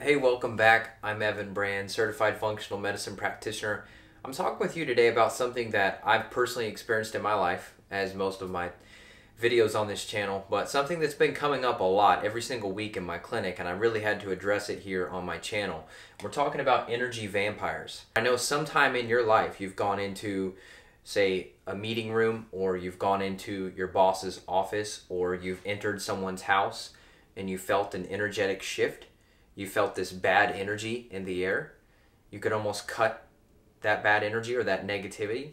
Hey, welcome back. I'm Evan Brand, certified functional medicine practitioner. I'm talking with you today about something that I've personally experienced in my life, as most of my videos on this channel, but something that's been coming up a lot every single week in my clinic, and I really had to address it here on my channel. We're talking about energy vampires. I know sometime in your life you've gone into, say, a meeting room, or you've gone into your boss's office, or you've entered someone's house and you felt an energetic shift. You felt this bad energy in the air. You could almost cut that bad energy or that negativity.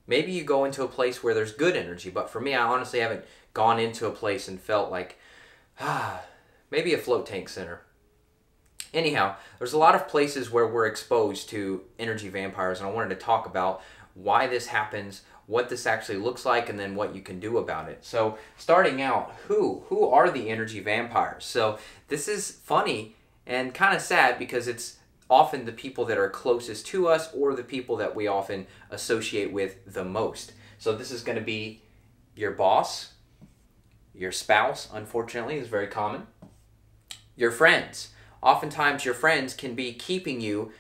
Maybe you go into a place where there's good energy, but for me, I honestly haven't gone into a place and felt like, maybe a float tank center. Anyhow, there's a lot of places where we're exposed to energy vampires, and I wanted to talk about why this happens, what this actually looks like, and then what you can do about it. So starting out, who are the energy vampires? So this is funny and kind of sad because it's often the people that are closest to us or the people that we often associate with the most. So this is going to be your boss, your spouse, unfortunately, is very common, your friends. Oftentimes your friends can be keeping you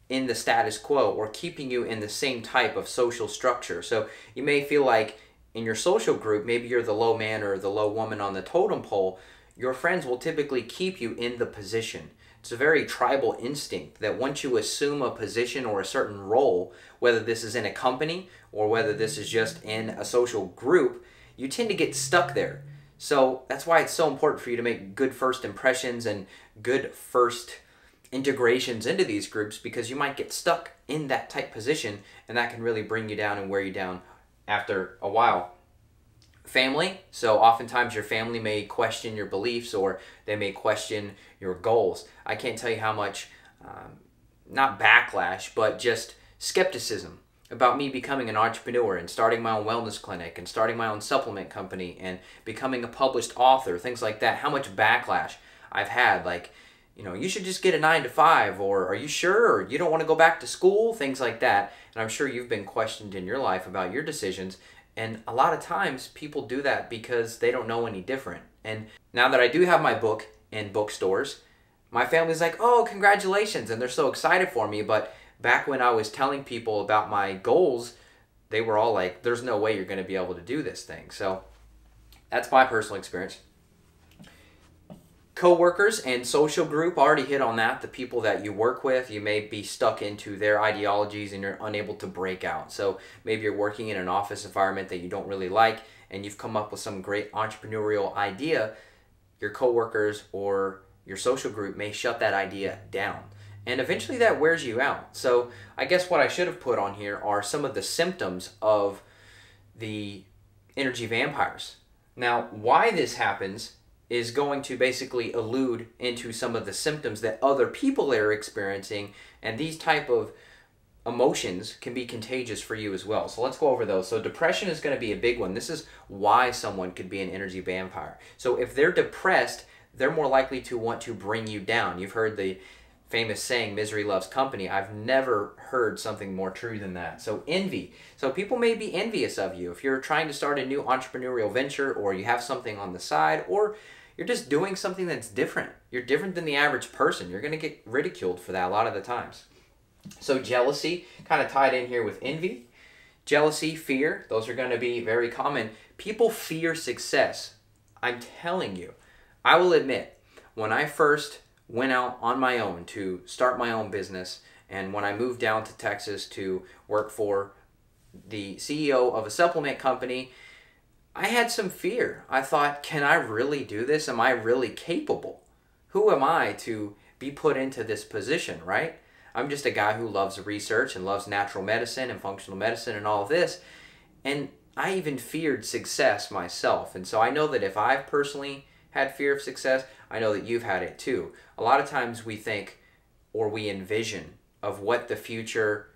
in the status quo or keeping you in the same type of social structure. So you may feel like in your social group, maybe you're the low man or the low woman on the totem pole. Your friends will typically keep you in the position. It's a very tribal instinct that once you assume a position or a certain role, whether this is in a company or whether this is just in a social group, you tend to get stuck there. So that's why it's so important for you to make good first impressions and good first integrations into these groups, because you might get stuck in that type position and that can really bring you down and wear you down after a while. Family, so oftentimes your family may question your beliefs or they may question your goals. I can't tell you how much, not backlash, but just skepticism about me becoming an entrepreneur and starting my own wellness clinic and starting my own supplement company and becoming a published author, things like that. How much backlash I've had, like, you should just get a 9-to-5, or are you sure, or you don't want to go back to school, things like that. And I'm sure you've been questioned in your life about your decisions. And a lot of times people do that because they don't know any different. And now that I do have my book in bookstores, my family's like, oh, congratulations. And they're so excited for me. But back when I was telling people about my goals, they were all like, there's no way you're going to be able to do this thing. So that's my personal experience. Co-workers and social group, already hit on that. The people that you work with, you may be stuck into their ideologies and you're unable to break out. So maybe you're working in an office environment that you don't really like and you've come up with some great entrepreneurial idea. Your co-workers or your social group may shut that idea down. And eventually that wears you out. So I guess what I should have put on here are some of the symptoms of the energy vampires. Now, why this happens is going to basically allude into some of the symptoms that other people are experiencing, and these type of emotions can be contagious for you as well. So let's go over those. So depression is going to be a big one. This is why someone could be an energy vampire. So if they're depressed, they're more likely to want to bring you down. You've heard the famous saying, misery loves company. I've never heard something more true than that. So envy. So people may be envious of you. If you're trying to start a new entrepreneurial venture, or you have something on the side, or you're just doing something that's different. You're different than the average person. You're going to get ridiculed for that a lot of the times. So jealousy, kind of tied in here with envy. Jealousy, fear, those are going to be very common. People fear success. I'm telling you, I will admit, when I first went out on my own to start my own business, and when I moved down to Texas to work for the CEO of a supplement company, I had some fear. I thought, can I really do this? Am I really capable? Who am I to be put into this position, right? I'm just a guy who loves research and loves natural medicine and functional medicine and all of this. And I even feared success myself. And so I know that if I've personally had fear of success, I know that you've had it too. A lot of times we think, or we envision, of what the future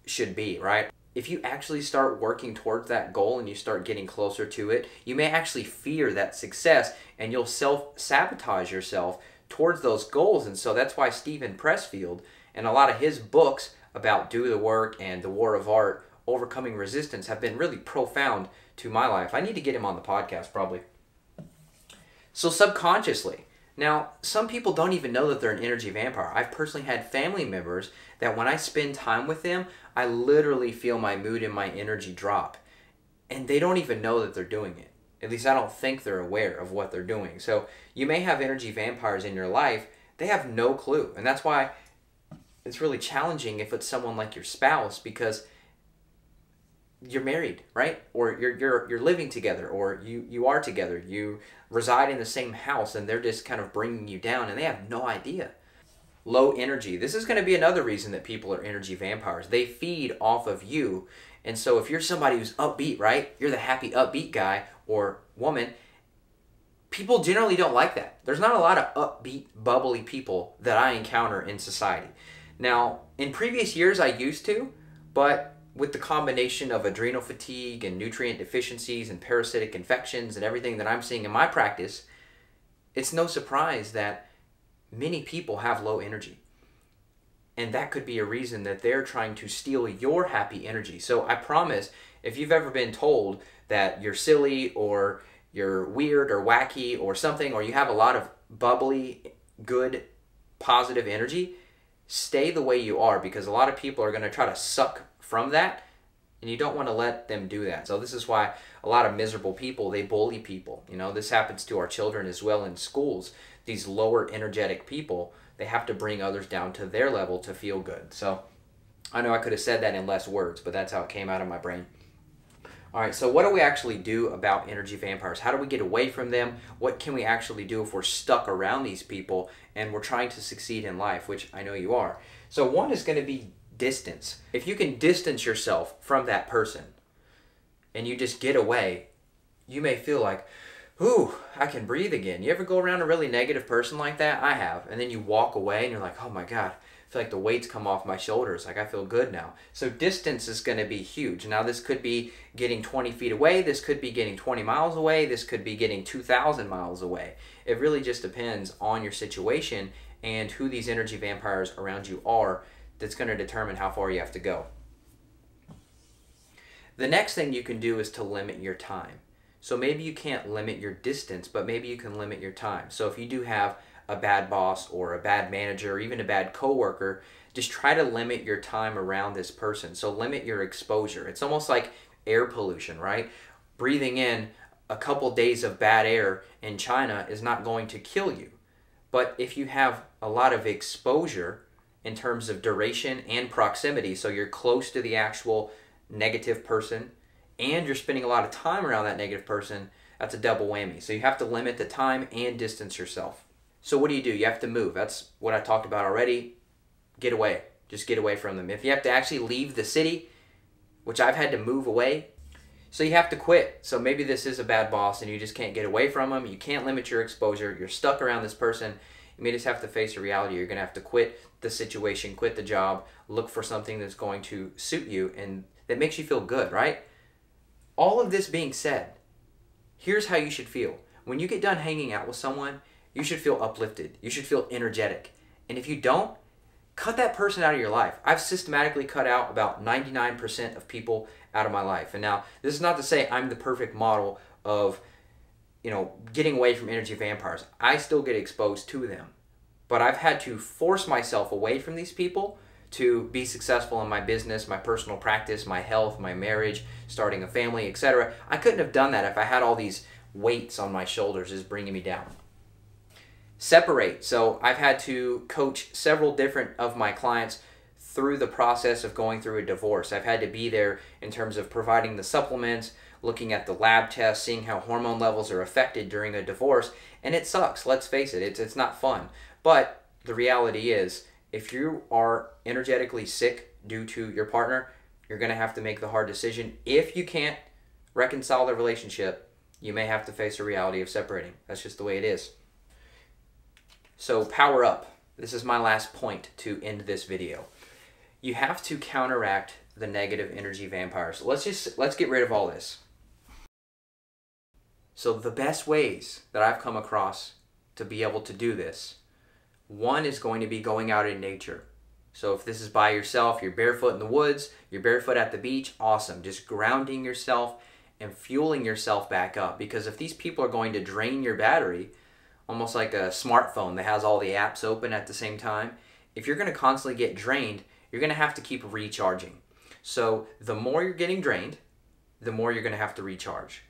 should be, right? If you actually start working towards that goal and you start getting closer to it, you may actually fear that success and you'll self-sabotage yourself towards those goals. And so that's why Steven Pressfield and a lot of his books about Do the Work and The War of Art, Overcoming Resistance, have been really profound to my life. I need to get him on the podcast probably. So subconsciously, Now, some people don't even know that they're an energy vampire. I've personally had family members that when I spend time with them, I literally feel my mood and my energy drop. And they don't even know that they're doing it. At least I don't think they're aware of what they're doing. So you may have energy vampires in your life. They have no clue. And that's why it's really challenging if it's someone like your spouse, because you're married, right? Or you're living together, or you are together. You reside in the same house, and they're just kind of bringing you down, and they have no idea. Low energy. This is going to be another reason that people are energy vampires. They feed off of you. And so if you're somebody who's upbeat, right? You're the happy, upbeat guy or woman. People generally don't like that. There's not a lot of upbeat, bubbly people that I encounter in society. Now, in previous years, I used to, but with the combination of adrenal fatigue and nutrient deficiencies and parasitic infections and everything that I'm seeing in my practice, it's no surprise that many people have low energy. And that could be a reason that they're trying to steal your happy energy. So I promise, if you've ever been told that you're silly or you're weird or wacky or something, or you have a lot of bubbly, good, positive energy, stay the way you are, because a lot of people are going to try to suck from that, and you don't want to let them do that. So this is why a lot of miserable people, they bully people. You know, this happens to our children as well in schools. These lower energetic people, they have to bring others down to their level to feel good. So I know I could have said that in less words, but that's how it came out of my brain. All right, so what do we actually do about energy vampires? How do we get away from them? What can we actually do if we're stuck around these people and we're trying to succeed in life, which I know you are? So one is going to be distance. If you can distance yourself from that person and you just get away, you may feel like, ooh, I can breathe again. You ever go around a really negative person like that? I have. And then you walk away and you're like, oh my God, I feel like the weight's come off my shoulders. Like I feel good now. So distance is going to be huge. Now this could be getting 20 feet away. This could be getting 20 miles away. This could be getting 2,000 miles away. It really just depends on your situation and who these energy vampires around you are. That's going to determine how far you have to go. The next thing you can do is to limit your time. So maybe you can't limit your distance, but maybe you can limit your time. So if you do have a bad boss or a bad manager or even a bad coworker, just try to limit your time around this person. So limit your exposure. It's almost like air pollution, right? Breathing in a couple days of bad air in China is not going to kill you. But if you have a lot of exposure in terms of duration and proximity, so you're close to the actual negative person and you're spending a lot of time around that negative person, that's a double whammy. So you have to limit the time and distance yourself. So what do? You have to move. That's what I talked about already. Get away. Just get away from them. If you have to actually leave the city, which I've had to move away, so you have to quit. So maybe this is a bad boss and you just can't get away from them. You can't limit your exposure. You're stuck around this person. You may just have to face a reality. You're going to have to quit the situation, quit the job, look for something that's going to suit you and that makes you feel good, right? All of this being said, here's how you should feel. When you get done hanging out with someone, you should feel uplifted. You should feel energetic. And if you don't, cut that person out of your life. I've systematically cut out about 99% of people out of my life. And now, this is not to say I'm the perfect model of, getting away from energy vampires. I still get exposed to them. But I've had to force myself away from these people to be successful in my business, my personal practice, my health, my marriage, starting a family, etc. I couldn't have done that if I had all these weights on my shoulders just bringing me down. Separate. So I've had to coach several different of my clients through the process of going through a divorce. I've had to be there in terms of providing the supplements, looking at the lab tests, seeing how hormone levels are affected during a divorce, and it sucks. Let's face it, it's not fun. But the reality is, if you are energetically sick due to your partner, you're going to have to make the hard decision. If you can't reconcile the relationship, you may have to face a reality of separating. That's just the way it is. So power up. This is my last point to end this video. You have to counteract the negative energy vampires. Let's get rid of all this. So the best ways that I've come across to be able to do this, one is going to be going out in nature. So if this is by yourself, you're barefoot in the woods, you're barefoot at the beach, awesome. Just grounding yourself and fueling yourself back up. Because if these people are going to drain your battery almost like a smartphone that has all the apps open at the same time. If you're going to constantly get drained, you're going to have to keep recharging. So the more you're getting drained, the more you're going to have to recharge.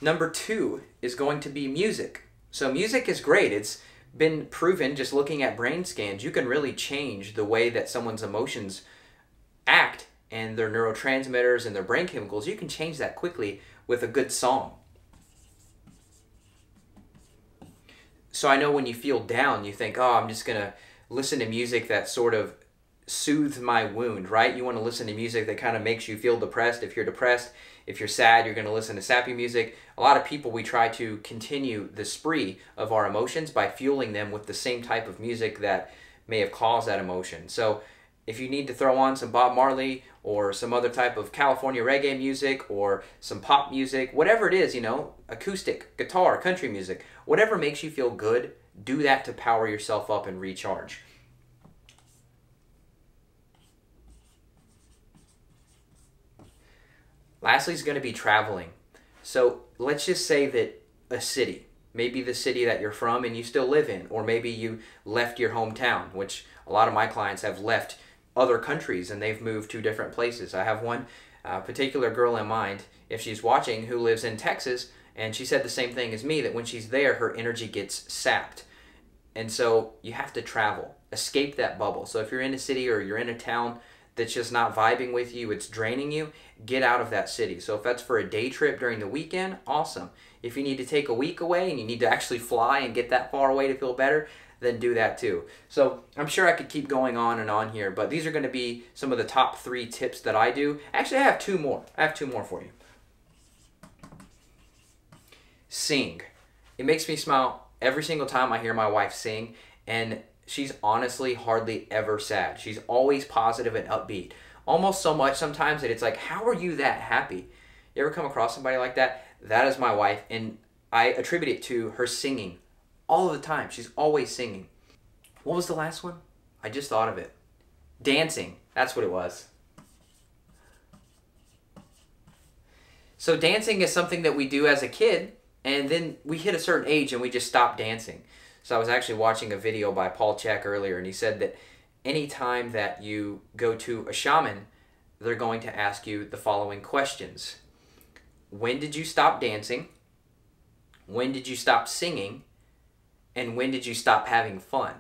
Number 2 is going to be music. So music is great. It's been proven, just looking at brain scans, you can really change the way that someone's emotions act and their neurotransmitters and their brain chemicals. You can change that quickly with a good song. So I know when you feel down, you think, oh, I'm just going to listen to music that sort of soothes my wound, right? You want to listen to music that kind of makes you feel depressed. If you're depressed, if you're sad, you're going to listen to sappy music. A lot of people, we try to continue the spree of our emotions by fueling them with the same type of music that may have caused that emotion. So if you need to throw on some Bob Marley or some other type of California reggae music or some pop music, whatever it is, acoustic, guitar, country music, whatever makes you feel good, do that to power yourself up and recharge. Lastly is going to be traveling. So let's just say that a city, maybe the city that you're from and you still live in, or maybe you left your hometown, which a lot of my clients have left other countries and they've moved to different places. I have one particular girl in mind, if she's watching, who lives in Texas, and she said the same thing as me, that when she's there, her energy gets sapped. And so you have to travel, escape that bubble. So if you're in a city or you're in a town that's just not vibing with you, it's draining you, get out of that city. So if that's for a day trip during the weekend, awesome. If you need to take a week away and you need to actually fly and get that far away to feel better, then do that too. So I'm sure I could keep going on and on here, but these are going to be some of the top 3 tips that I do. Actually, I have 2 more. I have 2 more for you. Sing. It makes me smile every single time I hear my wife sing, and she's honestly hardly ever sad. She's always positive and upbeat. Almost so much sometimes that it's like, how are you that happy? You ever come across somebody like that? That is my wife, and I attribute it to her singing all of the time. She's always singing. What was the last one? I just thought of it. Dancing. That's what it was. So dancing is something that we do as a kid, and then we hit a certain age and we just stop dancing. So I was actually watching a video by Paul Chek earlier, and he said that anytime that you go to a shaman, they're going to ask you the following questions. When did you stop dancing? When did you stop singing? And when did you stop having fun?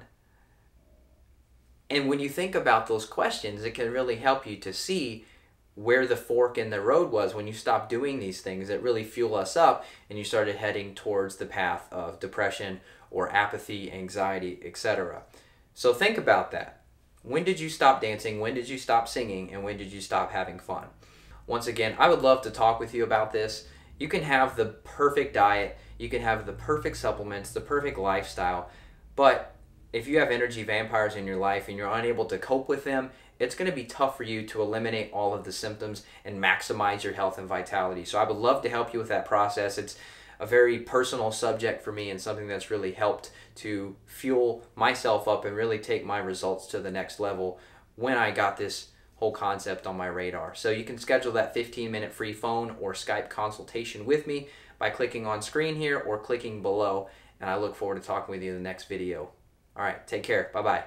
And when you think about those questions, it can really help you to see where the fork in the road was when you stopped doing these things that really fuel us up and you started heading towards the path of depression or apathy, anxiety, etc. So think about that. When did you stop dancing? When did you stop singing? And when did you stop having fun? Once again, I would love to talk with you about this. You can have the perfect diet, you can have the perfect supplements, the perfect lifestyle, but if you have energy vampires in your life and you're unable to cope with them, it's going to be tough for you to eliminate all of the symptoms and maximize your health and vitality. So I would love to help you with that process. It's a very personal subject for me and something that's really helped to fuel myself up and really take my results to the next level when I got this whole concept on my radar. So you can schedule that 15-minute free phone or Skype consultation with me by clicking on screen here or clicking below, and I look forward to talking with you in the next video. All right, take care. Bye-bye.